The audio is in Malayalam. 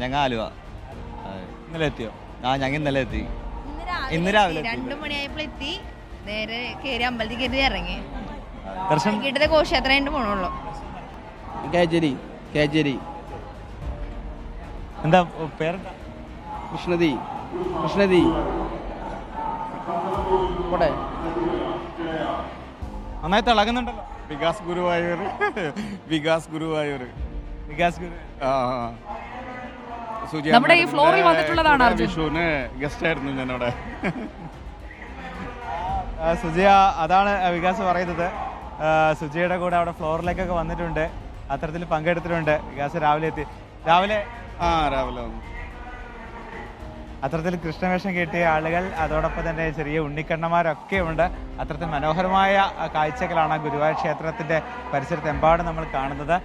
ഞങ്ങൾ ആലുവ. ഇന്നലെ എത്തിയോ? ഞങ്ങൾ ഇന്നലെ എത്തി. ഇന്ന് രാവിലെ 2 മണിയായപ്പോൾ എത്തി. നേരെ കയറി അമ്പലത്തിൽ കയറി ഇറങ്ങി. ദർശനം കിട്ടത്തെ ഘോഷയാത്ര കഴിഞ്ഞിട്ട് പോണുള്ളൂ. കേജേരി എന്താ പേരെന്താ? കൃഷ്ണതി പോട്ടെ. നന്നായി തിളങ്ങുന്നുണ്ടല്ലോ. വികാസ് ഗുരുവായൂർ വികാസ് ഗുരു നമ്മുടെ ഈ ഫ്ലോറിൽ വന്നിട്ടുള്ളതാണ് അർജുൻ. വിഷുവിന് ഗസ്റ്റ് ആയിരുന്നു ഞാനവിടെ. സുജിയ, അതാണ് വികാസ് പറയുന്നത്. സുജിയുടെ കൂടെ അവിടെ ഫ്ലോറിലേക്കൊക്കെ വന്നിട്ടുണ്ട്, അത്തരത്തിൽ പങ്കെടുത്തിട്ടുണ്ട്. വികാസ് രാവിലെ എത്തി. രാവിലെ വന്നു. അത്തരത്തിൽ കൃഷ്ണവേഷം കെട്ടിയ ആളുകൾ, അതോടൊപ്പം തന്നെ ചെറിയ ഉണ്ണിക്കണ്ണന്മാരൊക്കെ ഉണ്ട്. അത്തരത്തിൽ മനോഹരമായ കാഴ്ചകളാണ് ഗുരുവായൂർ ക്ഷേത്രത്തിന്റെ പരിസരത്ത് എമ്പാടും നമ്മൾ കാണുന്നത്.